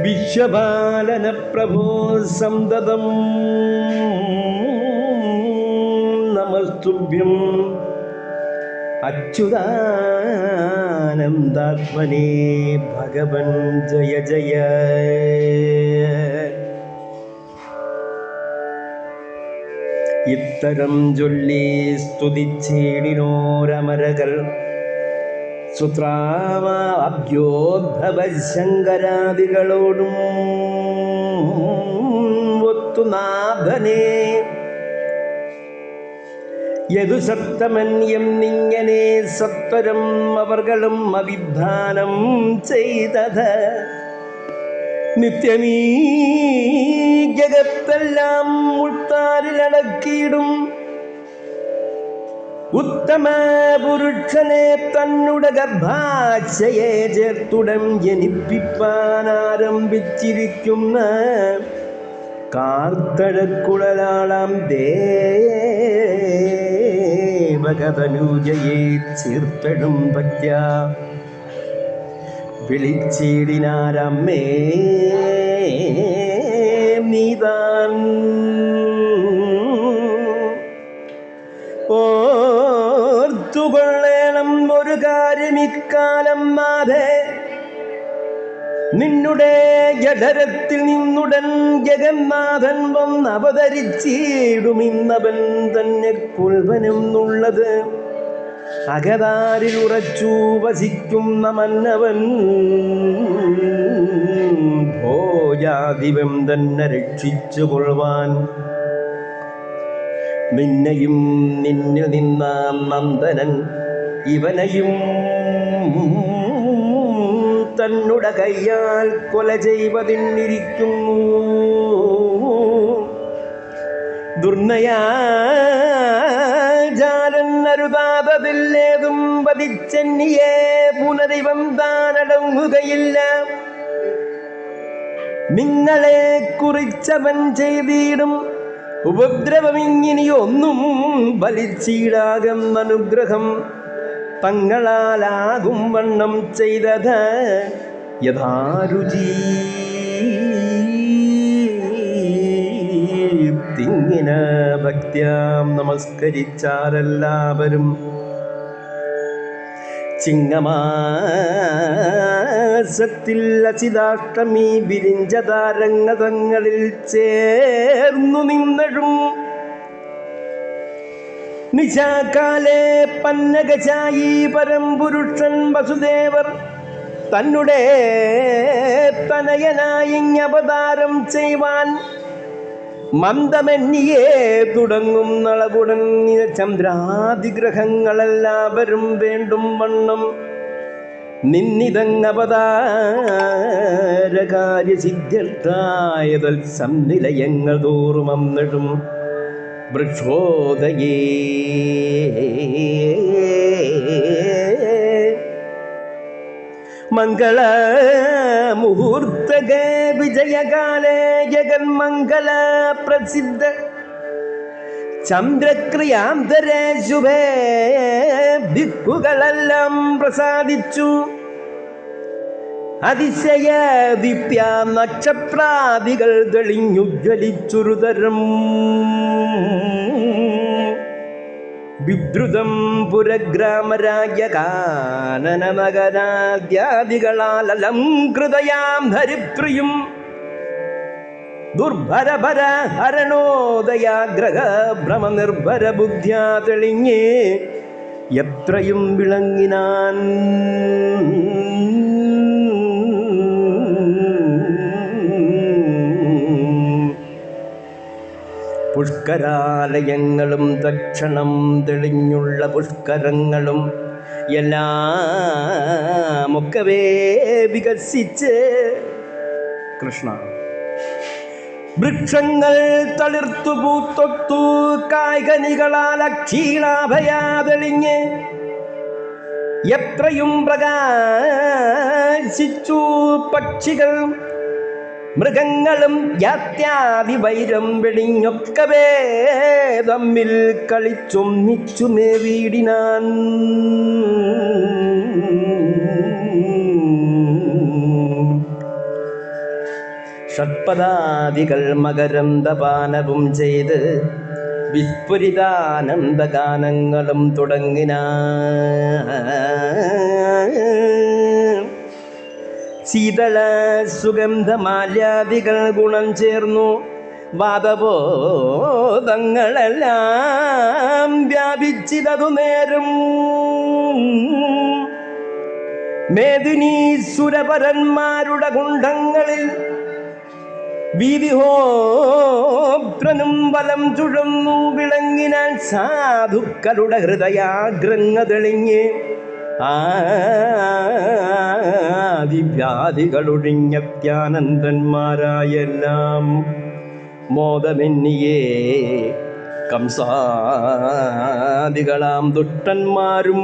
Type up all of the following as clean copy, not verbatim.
വിശ്വപാലന പ്രഭോ സന്തതം നമസ്തുഭ്യം അച്യുതാനന്ദാത്മനേ ഭഗവൻ ജയ ജയ. ഇത്തരം ചൊല്ലി സ്തുതിച്ചേടിനോരമരകൾ സുത്രാവാഭ്യോദ്ഭവശങ്കരാദികളോടും ഒത്തുനാഭനെ യദുസത്തമന്യം നിങ്ങനെ സത്വരം അവർകളും അവിധാനം ചെയ്തത് നിത്യമീ ജഗത്തെല്ലാം ഉൾത്താരിലടക്കിയിടും ഉത്തമ പുരുഷനെ തന്നുടെ ഗർഭാശയെ ചേർത്തുടൻ ജനിപ്പിപ്പാൻ ആരംഭിച്ചിരിക്കുന്ന കാർത്തഴക്കുഴലാളാം ദേവകതനൂജയെ ചേർത്തടും ഭക്ത്യ വിളിച്ചിടിനാരമ്മേ നീതാൻ. ഓർത്തുകൊള്ളേണം ഒരു കാര്യം ഇക്കാലം നാഥേ, നിന്നുടെ ജഠരത്തിൽ നിന്നുടൻ ജഗന്നാഥൻ വന്നവതരിച്ചിടുമിന്നവൻ തന്നെ കുൽവനെന്നുള്ളത് അകതാരിൽ ഉറച്ചു വസിക്കുന്ന മന്നവൻ ഭോജാദിവം തന്നെ രക്ഷിച്ചു കൊള്ളുവാൻ നിന്നെയും നിന്നിൽ നിന്നാം നന്ദനൻ ഇവനെയും തന്നുടെ കയ്യാൽ കൊല ചെയ്വതിന്നിരിക്കുന്നു. ദുർനയാചാരൻ അരുതാതതില്ലേതും വധിച്ചെന്നിയെ പുനരിവം താനടങ്ങുകയില്ല. നിങ്ങളെ കുറിച്ചവൻ ചെയ്തിടും ഉപദ്രവമിങ്ങിനിയൊന്നും ബലിച്ചീടാകുന്നനുഗ്രഹം തങ്ങളാലാകും വണ്ണം ചെയ്തത് യഥാരുചി. തിങ്ങിന ഭക്ത്യാം നമസ്കരിച്ചാരെല്ലാവരും ചിങ്ങമാസത്തിൽ അസിതാഷ്ടമി വിരിഞ്ചതാരംഗതങ്ങളിൽ ചേർന്നു നിന്നഴും നിശാകാലേ പന്നകചായി പരംപുരുഷൻ വസുദേവർ തന്നുടെ തനയനായി അവതാരം ചെയ്യുവാൻ മന്ദമന്യേ തുടങ്ങും നളകുടൻ ചന്ദ്രാദിഗ്രഹങ്ങളെല്ലാവരും വേണ്ടും വണ്ണം നിന്നിതങ്ങവതാരകാര്യസിദ്ധ്യർത്ഥായതൽ സംനിലയങ്ങൾ തോറും അന്നിടും വൃക്ഷോദയേ മംഗള മുഹൂർത്തകേ വിജയകാലേ ജഗന്മംഗള പ്രസിദ്ധ ചന്ദ്രക്രിയാന്തരേ ശുഭേ ദിക്കുകളെല്ലാം പ്രസാദിച്ചു. അതിശയ ദിവ്യ നക്ഷത്രാദികൾ തെളിഞ്ഞുജ്വലിച്ചുരുതരം വിദ്രുതം പുരഗ്രാമരാജ്യ കാനന നഗരാദ്യാദികളാൽ അലംകൃതയാം ധരിത്രിയും ദുർഭരഭര ഹരണോദയാഗ്രഹ ഭ്രമനിർഭര ബുദ്ധ്യാ തെളിഞ്ഞേ എത്രയും വിളങ്ങിനാൻ. പുഷ്കരാലയങ്ങളും ദക്ഷണം തെളിഞ്ഞുള്ള പുഷ്കരങ്ങളും എല്ലാമൊക്കവേ വികസിച്ച് കൃഷ്ണ വൃക്ഷങ്ങൾ തളിർത്തു പൂത്തൊത്തു കായ്കനികളാൽ അക്ഷീണാഭയാതെളിഞ്ഞ് എത്രയും പ്രകാശിച്ചു പക്ഷികൾ മൃഗങ്ങളും യാത്യാദി വൈരം വെളിഞ്ഞൊക്കവേ തമ്മിൽ കളിച്ചൊന്നിച്ചുമേ വീടിനാൻ. ഷഡ്പദാദികൾ മകരന്ദപാനവും ചെയ്ത് വിസ്ഫുരിതാനന്ദഗാനങ്ങളും തുടങ്ങിന. ശീതള സുഗന്ധമാല്യാദികൾ ഗുണം ചേർന്നു വാദബോധങ്ങളെല്ലാം വ്യാപിച്ചിതതു നേരം. മേദിനീസുരപരന്മാരുടെ കുണ്ഠങ്ങളിൽ വീതിഹോത്രനും വലം ചുഴന്നു വിളങ്ങിനാൽ സാധുക്കളുടെ ഹൃദയാഗ്രങ്ങ തെളിഞ്ഞ് ആദിവ്യാധികളൊഴിഞ്ഞത്യാനന്ദന്മാരായെല്ലാം മോദമെന്നിയേ കംസാദികളാം ദുഷ്ടന്മാരും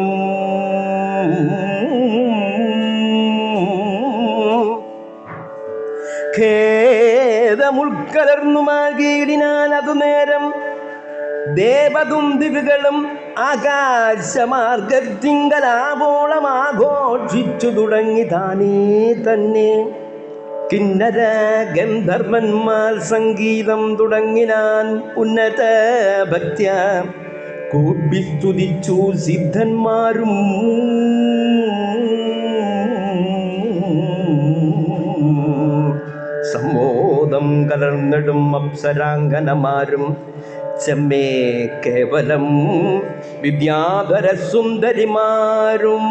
ഖേദമുൾക്കലർന്നു മാകീടിനാൽ അതു നേരം ദേവദുന്ദികളും ആകാശമാർഗത്തിങ്കലാവോളം ആഘോഷിച്ചു തുടങ്ങി താനേ തന്നെ. കിന്നര ഗന്ധർവന്മാർ സംഗീതം തുടങ്ങിനാൻ ഉന്നത ഭക്ത്യ കൂപ്പിസ്തുതിച്ചു സിദ്ധന്മാരും. സമ്മോദം കലർന്നിടും അപ്സരാംഗനമാരും ചെമ്മേ കേവലം വിദ്യാധര സുന്ദരിമാരും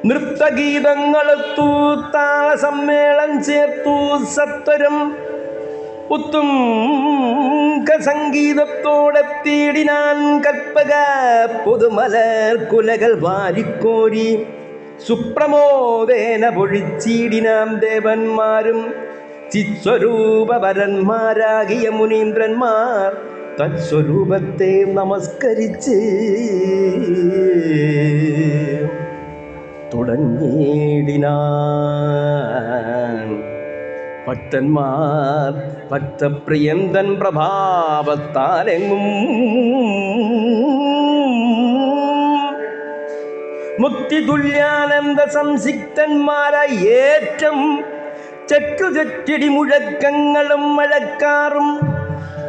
നൃത്തഗീതങ്ങളെത്തു താളസമ്മേളം ചേർത്തു സത്വരം ഉത്തുംഗ സംഗീതത്തോടെത്തിയിടിനാൻ കൽപ്പക പുതുമലർ കുലകൾ വാരിക്കോരി സുപ്രമോദേന പൊഴിച്ചിടിനാം ദേവന്മാരും. ചിത്സ്വരൂപവരന്മാരാകിയ മുനീന്ദ്രന്മാർ തത്സ്വരൂപത്തെ നമസ്കരിച്ച് തുടങ്ങിയിടിനാൻ. ഭക്തന്മാർ ഭക്തപ്രിയന്തൻ പ്രഭാവത്താലെങ്ങും മുക്തിതുല്യാനന്ദ സംസിക്തന്മാരായി ഏറ്റം ചറ്റുചറ്റിടി മുഴക്കങ്ങളും മഴക്കാറും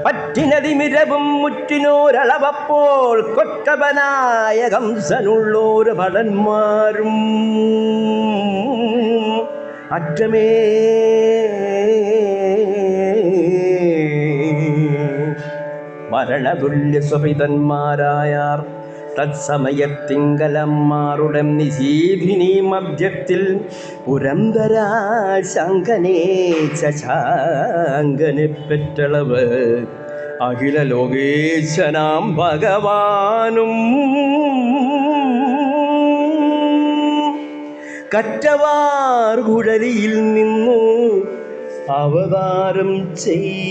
പറ്റിനതിമിരവും മുറ്റിനോരളവപ്പോൾ കൊട്ടവനായ കംസനുള്ളോര് ഭടന്മാരും അറ്റമേ മരണതുല്യ സ്വപിതന്മാരായാർ. തത്സമയത്തിങ്കലന്മാരുടെ നിശീധിനി മധ്യത്തിൽ പുരന്തരാശങ്കനെ ശശാങ്കനെ പെറ്റളവ് അഖില ലോകേശനാം ഭഗവാനും കറ്റവാർ കുഴലിയിൽ നിന്നു അവതാരം ചെയ്താൻ.